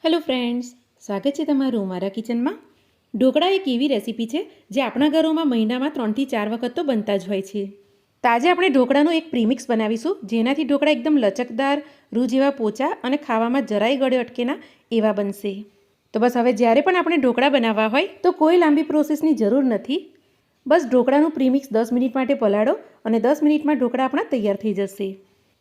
Hello friends, સ્વાગત છે તમારું મારા કિચનમાં। ઢોકળા એક એવી રેસીપી છે જે આપણા ઘરોમાં મહિનામાં 3 થી 4 વખત તો બનતા જ હોય છે। તો આજે આપણે ઢોકળાનું એક પ્રીમિક્સ બનાવીશું, જેનાથી ઢોકળા એકદમ લચકદાર, રૂ જેવા પોચા અને ખાવામાં જરાય ગળે અટકે ના એવા બનશે। તો બસ હવે જ્યારે પણ આપણે ઢોકળા બનાવવા હોય તો કોઈ લાંબી પ્રોસેસની જરૂર નથી। બસ ઢોકળાનું પ્રીમિક્સ 10 મિનિટ માટે પલાળો અને 10 મિનિટમાં ઢોકળા આપણા તૈયાર થઈ જશે।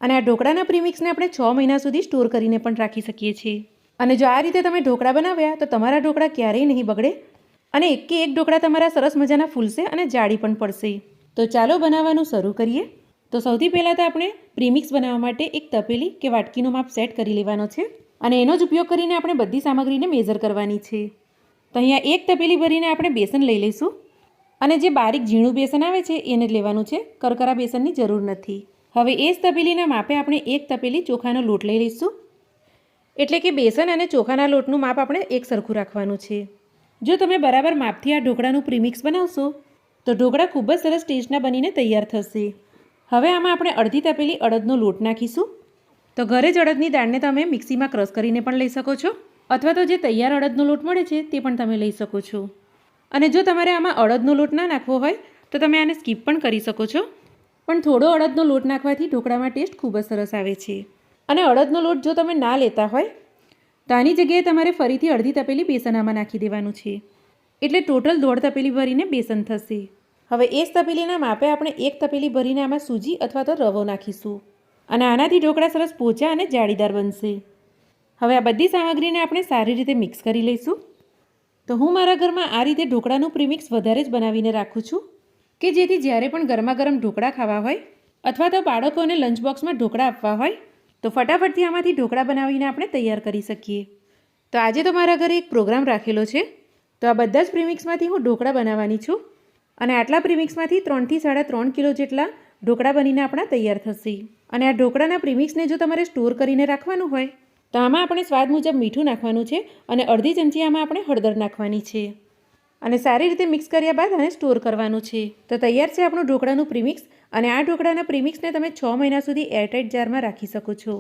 અને આ ઢોકળાના પ્રીમિક્સને આપણે 6 મહિના સુધી સ્ટોર કરીને પણ રાખી શકીએ છીએ। અને જો આ રીતે તમે ઢોકળા બનાવ્યા તો તમારા ઢોકળા ક્યારેય નહીં બગડે અને એક ઢોકળા તમારા સરસ મજાના ફૂલશે અને જાડી પણ પડશે। તો ચાલો બનાવવાનું શરૂ કરીએ। તો સૌથી પહેલાં તો આપણે પ્રીમિક્સ બનાવવા માટે એક તપેલી કે વાટકીનો માપ સેટ કરી લેવાનો છે અને એનો જ ઉપયોગ કરીને આપણે બધી સામગ્રીને મેઝર કરવાની છે। તો અહીંયા એક તપેલી ભરીને આપણે બેસન લઈ લઈશું અને જે બારીક ઝીણું બેસન આવે છે એને જ લેવાનું છે, કરકરા બેસનની જરૂર નથી। હવે એ જ તપેલીના માપે આપણે એક તપેલી ચોખાનો લોટ લઈ લઈશું, એટલે કે બેસન અને ચોખાના લોટનું માપ આપણે એક સરખું રાખવાનું છે। જો તમે બરાબર માપથી આ ઢોકળાનું પ્રીમિક્સ બનાવશો તો ઢોકળા ખૂબ જ સરસ ટેસ્ટના બનીને તૈયાર થશે। હવે આમાં આપણે અડધી તપેલી અડદનો લોટ નાખીશું। તો ઘરે જ અડદની દાળને તમે મિક્સીમાં ક્રશ કરીને પણ લઈ શકો છો, અથવા તો જે તૈયાર અડદનો લોટ મળે છે તે પણ તમે લઈ શકો છો। અને જો તમારે આમાં અડદનો લોટ ના નાખવો હોય તો તમે આને સ્કીપ પણ કરી શકો છો, પણ થોડો અડદનો લોટ નાખવાથી ઢોકળામાં ટેસ્ટ ખૂબ જ સરસ આવે છે। અને અડદનો લોટ જો તમે ના લેતા હોય તો આની જગ્યાએ તમારે ફરીથી અડધી તપેલી બેસન આમાં નાખી દેવાનું છે, એટલે ટોટલ 1.5 તપેલી ભરીને બેસન થશે। હવે એ જ તપેલીના માપે આપણે 1 તપેલી ભરીને આમાં સૂજી અથવા તો રવો નાખીશું અને આનાથી ઢોકળા સરસ પોચા અને જાળીદાર બનશે। હવે આ બધી સામગ્રીને આપણે સારી રીતે મિક્સ કરી લઈશું। તો હું મારા ઘરમાં આ રીતે ઢોકળાનું પ્રીમિક્સ વધારે જ બનાવીને રાખું છું કે જેથી જ્યારે પણ ગરમા ગરમ ઢોકળા ખાવા હોય અથવા તો બાળકોને લંચ બોક્સમાં ઢોકળા આપવા હોય તો ફટાફટથી આમાંથી ઢોકળા બનાવીને આપણે તૈયાર કરી શકીએ। તો આજે તો મારા ઘરે એક પ્રોગ્રામ રાખેલો છે, તો આ બધા જ પ્રીમિક્સમાંથી હું ઢોકળા બનાવવાની છું અને આટલા પ્રીમિક્સમાંથી 3 થી 3.5 કિલો જેટલા ઢોકળા બનીને આપણા તૈયાર થશે। અને આ ઢોકળાના પ્રીમિક્સને જો તમારે સ્ટોર કરીને રાખવાનું હોય તો આમાં આપણે સ્વાદ મુજબ મીઠું નાખવાનું છે અને અડધી ચમચી આમાં આપણે હળદર નાખવાની છે અને સારી રીતે મિક્સ કર્યા બાદ આને સ્ટોર કરવાનું છે। તો તૈયાર છે આપણું ઢોકળાનું પ્રીમિક્સ અને આ ઢોકળાના પ્રીમિક્સને તમે 6 મહિના સુધી એરટાઇટ જારમાં રાખી શકો છો।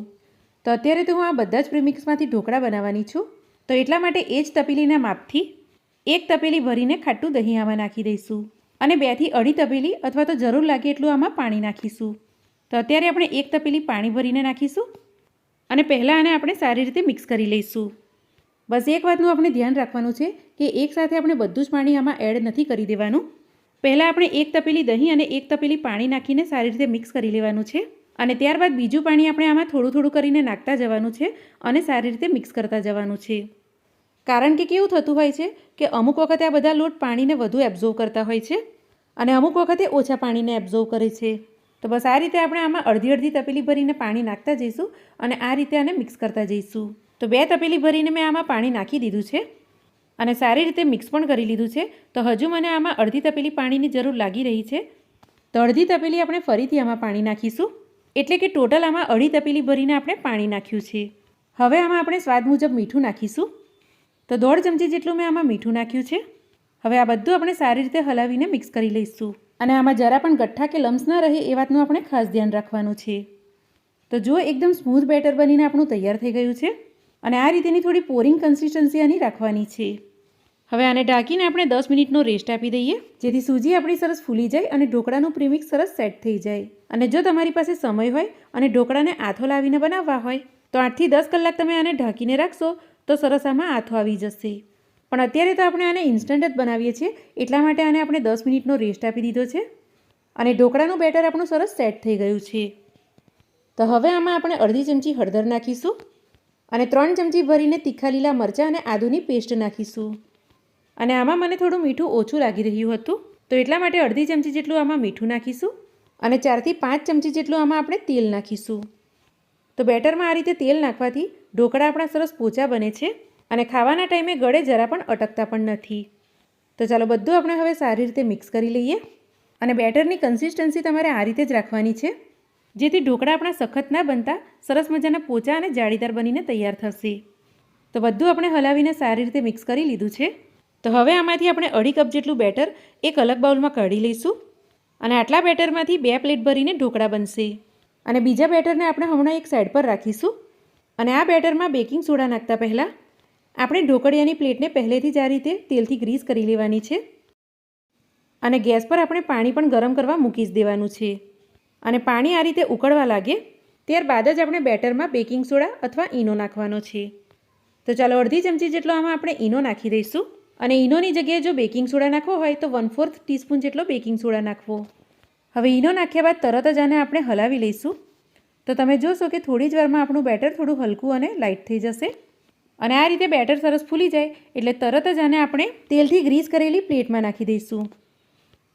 તો અત્યારે તો હું આ બધા જ પ્રીમિક્સમાંથી ઢોકળા બનાવવાની છું, તો એટલા માટે એ જ તપેલીના માપથી 1 તપેલી ભરીને ખાટું દહીં આમાં નાખી દઈશું અને 2 થી અઢી તપેલી અથવા તો જરૂર લાગે એટલું આમાં પાણી નાખીશું। તો અત્યારે આપણે 1 તપેલી પાણી ભરીને નાખીશું અને પહેલાં આને આપણે સારી રીતે મિક્સ કરી લઈશું। બસ એક વાતનું આપણે ધ્યાન રાખવાનું છે કે એકસાથે આપણે બધું જ પાણી આમાં એડ નથી કરી દેવાનું। પહેલાં આપણે 1 તપેલી દહીં અને 1 તપેલી પાણી નાખીને સારી રીતે મિક્સ કરી લેવાનું છે અને ત્યારબાદ બીજું પાણી આપણે આમાં થોડું થોડું કરીને નાખતા જવાનું છે અને સારી રીતે મિક્સ કરતા જવાનું છે। કારણ કે કેવું થતું હોય છે કે અમુક વખતે આ બધા લોટ પાણીને વધુ એબ્ઝોર્વ કરતા હોય છે અને અમુક વખતે ઓછા પાણીને એબ્ઝોર્વ કરે છે। તો બસ આ રીતે આપણે આમાં અડધી તપેલી ભરીને પાણી નાખતા જઈશું અને આ રીતે આને મિક્સ કરતા જઈશું। તો 2 તપેલી ભરીને મેં આમાં પાણી નાખી દીધું છે અને સારી રીતે મિક્સ પણ કરી લીધું છે। તો હજુ મને આમાં અડધી તપેલી પાણીની જરૂર લાગી રહી છે, તો અડધી તપેલી આપણે ફરીથી આમાં પાણી નાખીશું, એટલે કે ટોટલ આમાં અઢી તપેલી ભરીને આપણે પાણી નાખ્યું છે। હવે આમાં આપણે સ્વાદ મુજબ મીઠું નાખીશું, તો 1.5 ચમચી જેટલું મેં આમાં મીઠું નાખ્યું છે। હવે આ બધું આપણે સારી રીતે હલાવીને મિક્સ કરી લઈશું અને આમાં જરા પણ ગઠ્ઠા કે લમ્સ ન રહે એ વાતનું આપણે ખાસ ધ્યાન રાખવાનું છે। તો જો એકદમ સ્મૂથ બેટર બનીને આપણું તૈયાર થઈ ગયું છે અને આ રીતેની થોડી પોરિંગ કન્સિસ્ટન્સી આની રાખવાની છે। હવે આને ઢાંકીને આપણે 10 મિનિટનો રેસ્ટ આપી દઈએ, જેથી સૂજી આપણી સરસ ફૂલી જાય અને ઢોકળાનું પ્રીમિક્સ સરસ સેટ થઈ જાય। અને જો તમારી પાસે સમય હોય અને ઢોકળાને આથો લાવીને બનાવવા હોય તો 8 થી 10 કલાક તમે આને ઢાંકીને રાખશો તો સરસ આમાં આથો આવી જશે। પણ અત્યારે તો આપણે આને ઇન્સ્ટન્ટ જ બનાવીએ છીએ, એટલા માટે આને આપણે 10 મિનિટનો રેસ્ટ આપી દીધો છે અને ઢોકળાનું બેટર આપણું સરસ સેટ થઈ ગયું છે। તો હવે આમાં આપણે અડધી ચમચી હળદર નાખીશું અને 3 ચમચી ભરીને તીખા લીલા મરચાં અને આદુની પેસ્ટ નાખીશું અને આમાં મને થોડું મીઠું ઓછું લાગી રહ્યું હતું, તો એટલા માટે અડધી ચમચી જેટલું આમાં મીઠું નાખીશું અને 4 થી 5 ચમચી જેટલું આમાં આપણે તેલ નાખીશું। તો બેટરમાં આ રીતે તેલ નાખવાથી ઢોકળા આપણા સરસ પોચા બને છે અને ખાવાના ટાઈમે ગળે જરા પણ અટકતા પણ નથી। તો ચાલો બધું આપણે હવે સારી રીતે મિક્સ કરી લઈએ અને બેટરની કન્સિસ્ટન્સી તમારે આ રીતે જ રાખવાની છે, જેથી ઢોકળા આપણા સખત ના બનતા સરસ મજાના પોચા અને જાળીદાર બનીને તૈયાર થશે। તો બધું આપણે હલાવીને સારી રીતે મિક્સ કરી લીધું છે। તો હવે આમાંથી આપણે અઢી કપ જેટલું બેટર એક અલગ બાઉલમાં કાઢી લઈશું અને આટલા બેટરમાંથી 2 પ્લેટ ભરીને ઢોકળા બનશે અને બીજા બેટરને આપણે હમણાં એક સાઈડ પર રાખીશું અને આ બેટરમાં બેકિંગ સોડા નાખતા પહેલાં આપણે ઢોકળિયાની પ્લેટને પહેલેથી જ આ રીતે તેલથી ગ્રીસ કરી લેવાની છે અને ગેસ પર આપણે પાણી પણ ગરમ કરવા મૂકી જ દેવાનું છે અને પાણી આ રીતે ઉકળવા લાગે ત્યારબાદ જ આપણે બેટરમાં બેકિંગ સોડા અથવા ઈનો નાખવાનો છે. તો ચાલો અડધી ચમચી જેટલો આમાં આપણે ઈનો નાખી દઈશું અને ઈનોની જગ્યાએ જો બેકિંગ સોડા નાખવો હોય તો 1/4 ટીસ્પૂન જેટલો બેકિંગ સોડા નાખવો. હવે ઈનો નાખ્યા બાદ તરત જ આને આપણે હલાવી લઈશું. તો તમે જોશો કે થોડી જ વારમાં આપણું બેટર થોડું હલકું અને લાઇટ થઈ જશે અને આ રીતે બેટર સરસ ફૂલી જાય એટલે તરત જ આને આપણે તેલથી ગ્રીસ કરેલી પ્લેટમાં નાખી દઈશું.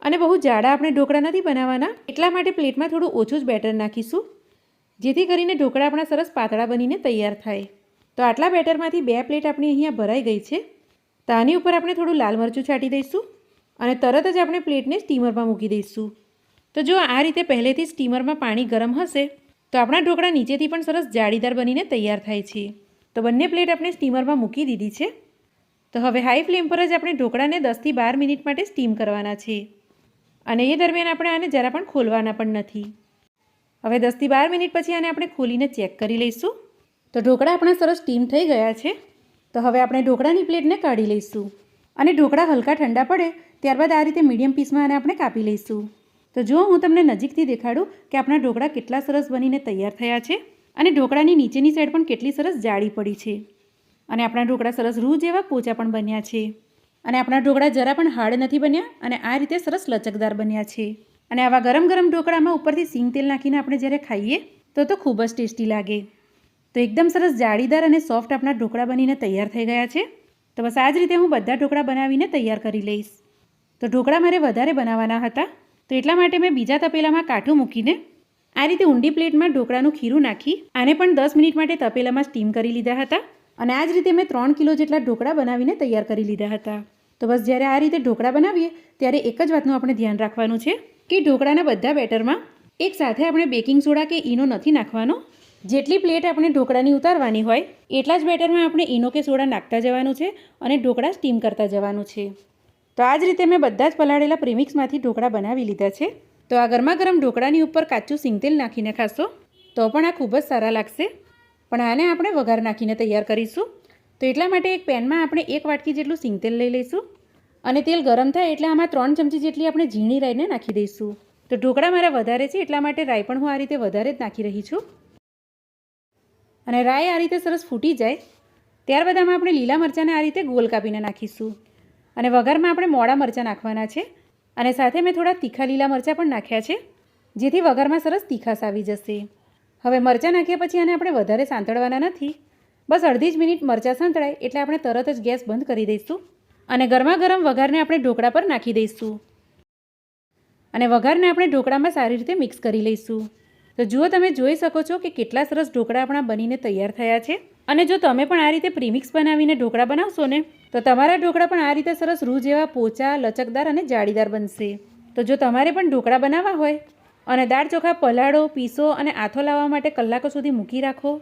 અને બહુ જાડા આપણે ઢોકળા નથી બનાવવાના એટલા માટે પ્લેટમાં થોડું ઓછું જ બેટર નાખીશું જેથી કરીને ઢોકળા આપણા સરસ પાતળા બનીને તૈયાર થાય. તો આટલા બેટરમાંથી 2 પ્લેટ આપણી અહીંયા ભરાઈ ગઈ છે. તો આની ઉપર આપણે થોડું લાલ મરચું છાંટી દઈશું અને તરત જ આપણે પ્લેટને સ્ટીમરમાં મૂકી દઈશું. તો જો આ રીતે પહેલેથી સ્ટીમરમાં પાણી ગરમ હશે તો આપણા ઢોકળા નીચેથી પણ સરસ જાળીદાર બનીને તૈયાર થાય છે. તો બંને પ્લેટ આપણે સ્ટીમરમાં મૂકી દીધી છે. તો હવે હાઈ ફ્લેમ પર જ આપણે ઢોકળાને 10 થી 12 મિનિટ માટે સ્ટીમ કરવાના છે અને એ દરમિયાન આપણે આને જરા પણ ખોલવાના પણ નથી. હવે 10 થી 12 મિનિટ પછી આને આપણે ખોલીને ચેક કરી લઈશું. તો ઢોકળા આપણા સરસ સ્ટીમ થઈ ગયા છે. તો હવે આપણે ઢોકળાની પ્લેટને કાઢી લઈશું અને ઢોકળા હલકા ઠંડા પડે ત્યારબાદ આ રીતે મીડિયમ પીસમાં આને આપણે કાપી લઈશું. તો જો હું તમને નજીકથી દેખાડું કે આપણા ઢોકળા કેટલા સરસ બનીને તૈયાર થયા છે અને ઢોકળાની નીચેની સાઈડ પણ કેટલી સરસ જાળી પડી છે અને આપણા ઢોકળા સરસ રૂ જેવા પોચા પણ બન્યા છે અને આપણા ઢોકળા જરા પણ હાર્ડ નથી બન્યા અને આ રીતે સરસ લચકદાર બન્યા છે. અને આવા ગરમ ગરમ ઢોકળામાં ઉપરથી સિંગ તેલ નાખીને આપણે જ્યારે ખાઈએ તો ખૂબ જ ટેસ્ટી લાગે. તો એકદમ સરસ જાળીદાર અને સોફ્ટ આપણા ઢોકળા બનીને તૈયાર થઈ ગયા છે. તો બસ આ જ રીતે હું બધા ઢોકળા બનાવીને તૈયાર કરી લઈશ. તો ઢોકળા મારે વધારે બનાવવાના હતા તો એટલા માટે મેં બીજા તપેલામાં કાઠું મૂકીને આ રીતે ઊંડી પ્લેટમાં ઢોકળાનું ખીરું નાખી આને પણ 10 મિનિટ માટે તપેલામાં સ્ટીમ કરી લીધા હતા અને આ જ રીતે મેં 3 કિલો જેટલા ઢોકળા બનાવીને તૈયાર કરી લીધા હતા. તો બસ જ્યારે આ રીતે ઢોકળા બનાવીએ ત્યારે એક જ વાતનું આપણે ધ્યાન રાખવાનું છે કે ઢોકળાના બધા બેટરમાં એક સાથે આપણે બેકિંગ સોડા કે ઈનો નથી નાખવાનો. જેટલી પ્લેટ આપણે ઢોકળાની ઉતારવાની હોય એટલા જ બેટરમાં આપણે ઈનો કે સોડા નાખતા જવાનું છે અને ઢોકળા સ્ટીમ કરતા જવાનું છે. તો આ જ રીતે મેં બધા જ પલાળેલા પ્રીમિક્સમાંથી ઢોકળા બનાવી લીધા છે. તો આ ગરમા ગરમ ઢોકળાની ઉપર કાચું સિંગતેલ નાખીને ખાશો તો પણ આ ખૂબ જ સારા લાગશે. પણ આને આપણે વઘાર નાખીને તૈયાર કરીશું. તો એટલા માટે એક પેનમાં આપણે 1 વાટકી જેટલું સિંગતેલ લઈ લઈશું અને તેલ ગરમ થાય એટલે આમાં 3 ચમચી જેટલી આપણે ઝીણી રાઈને નાખી દઈશું. તો ઢોકળા મારા વધારે છે એટલા માટે રાઈ પણ હું આ રીતે વધારે જ નાખી રહી છું. અને રાઈ આ રીતે સરસ ફૂટી જાય ત્યારબાદ આમાં આપણે લીલા મરચાંને આ રીતે ગોલ કાપીને નાખીશું અને વઘારમાં આપણે મોડા મરચાં નાખવાના છે અને સાથે મેં થોડા તીખા લીલા મરચાં પણ નાખ્યા છે જેથી વઘારમાં સરસ તીખાશ આવી જશે. હવે મરચાં નાખ્યા પછી આને આપણે વધારે સાંતળવાના નથી. બસ અડધી જ મિનિટ મરચાં સાંતળાય એટલે આપણે તરત જ ગેસ બંધ કરી દઈશું અને ગરમા ગરમ વઘારને આપણે ઢોકળા પર નાખી દઈશું અને વઘારને આપણે ઢોકળામાં સારી રીતે મિક્સ કરી લઈશું. તો જુઓ તમે જોઈ શકો છો કે કેટલા સરસ ઢોકળા આપણા બનીને તૈયાર થયા છે. અને જો તમે પણ આ રીતે પ્રીમિક્સ બનાવીને ઢોકળા બનાવશો ને તો તમારા ઢોકળા પણ આ રીતે સરસ રૂ જેવા પોચા લચકદાર અને જાળીદાર બનશે. તો જો તમારે પણ ઢોકળા બનાવવા હોય અને દાળ ચોખા પલાળો પીસો અને આથો લાવવા માટે કલાકો સુધી મૂકી રાખો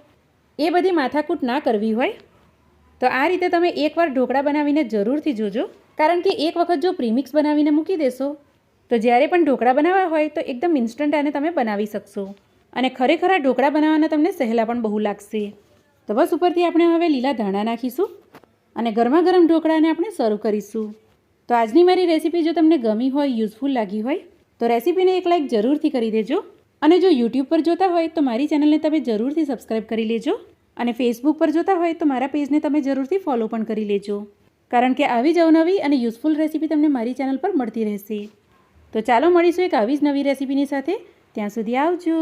એ બધી માથાકૂટ ના કરવી હોય તો આ રીતે તમે એકવાર ઢોકળા બનાવીને જરૂરથી જોજો. કારણ કે એક વખત જો પ્રીમિક્સ બનાવીને મૂકી દેશો તો જ્યારે પણ ઢોકળા બનાવવા હોય તો એકદમ ઇન્સ્ટન્ટ આને તમે બનાવી શકશો અને ખરેખર આ ઢોકળા બનાવવાના તમને સહેલા પણ બહુ લાગશે. તો બસ ઉપરથી આપણે હવે લીલા ધાણા નાખીશું અને ગરમા ગરમ ઢોકળાને આપણે સર્વ કરીશું. તો આજની મારી રેસીપી જો તમને ગમી હોય યુઝફુલ લાગી હોય તો રેસીપીને એક લાઇક જરૂરથી કરી દેજો અને જો યુટ્યુબ પર જોતા હોય તો મારી ચેનલને તમે જરૂરથી સબસ્ક્રાઈબ કરી લેજો અને ફેસબુક પર જોતા હોય તો મારા પેજને તમે જરૂરથી ફોલો પણ કરી લેજો કારણ કે આવી જ અવનવી અને યુઝફુલ રેસીપી તમને મારી ચેનલ પર મળતી રહેશે. તો ચાલો મળીશું એક આવી જ નવી રેસીપીની સાથે. ત્યાં સુધી આવજો.